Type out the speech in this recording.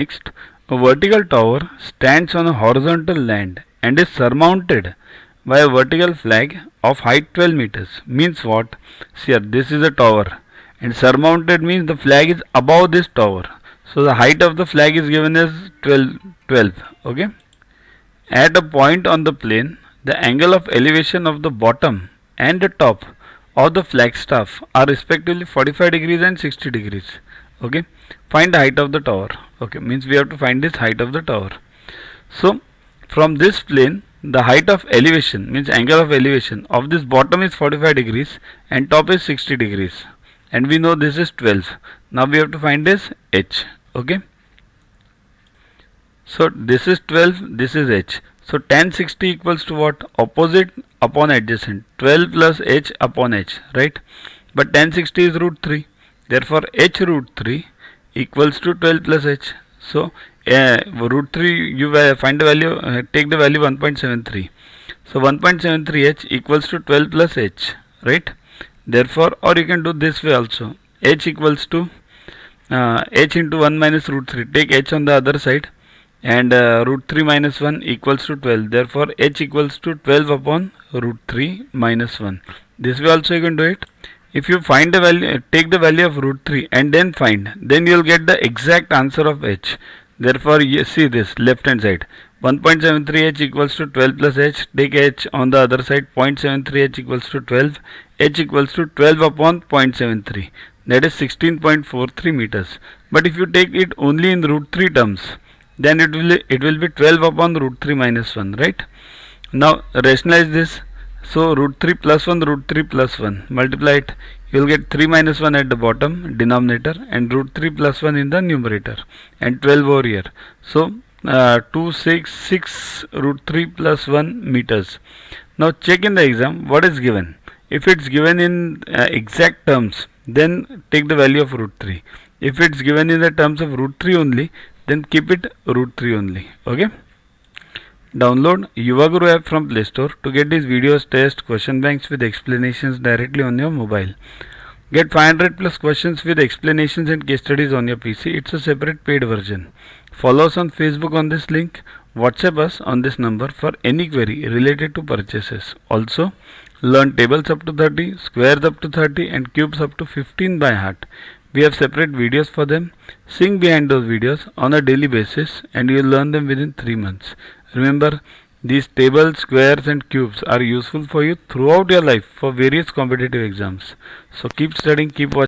Next, a vertical tower stands on a horizontal land and is surmounted by a vertical flag of height 12 meters. Means what? See here, this is a tower and surmounted means the flag is above this tower. So the height of the flag is given as 12. Okay. At a point on the plane, the angle of elevation of the bottom and the top of the flagstaff are respectively 45 degrees and 60 degrees. Okay. Find the height of the tower. Okay. Means we have to find this height of the tower. So from this plane, the height of elevation means angle of elevation of this bottom is 45 degrees and top is 60 degrees. And we know this is 12. Now we have to find this h. Okay. So this is 12, this is h. So tan 60 equals to what? Opposite upon adjacent. 12 plus h upon h, right? But tan 60 is root 3. Therefore h root 3 equals to 12 plus h. So root 3 you find the value, take the value 1.73. So 1.73 h equals to 12 plus h, right? Therefore, or you can do this way also. H equals to h into 1 minus root 3. Take h on the other side and root 3 minus 1 equals to 12. Therefore h equals to 12 upon root 3 minus 1. This way also you can do it. If you find the value, take the value of root 3 and then find, then you will get the exact answer of h. Therefore you see this left hand side, 1.73 h equals to 12 plus h. Take h on the other side, 0.73 h equals to 12. H equals to 12 upon 0.73, that is 16.43 meters. But if you take it only in root 3 terms, then it will be 12 upon root 3 minus 1, right? Now rationalize this. So root 3 plus 1, root 3 plus 1, multiply it. You will get 3 minus 1 at the bottom denominator and root 3 plus 1 in the numerator and 12 over here. So 266 root 3 plus 1 meters. Now check in the exam what is given. If it's given in exact terms, then take the value of root 3. If it's given in the terms of root 3 only, then keep it root 3 only. Okay. Download Yuva Guru app from Play Store to get these videos, tests, question banks with explanations directly on your mobile. Get 500 plus questions with explanations and case studies on your PC. It's a separate paid version. Follow us on Facebook on this link. WhatsApp us on this number for any query related to purchases. Also, learn tables up to 30, squares up to 30 and cubes up to 15 by heart. We have separate videos for them. Sing behind those videos on a daily basis and you will learn them within 3 months. Remember, these tables, squares and cubes are useful for you throughout your life for various competitive exams. So keep studying, keep watching.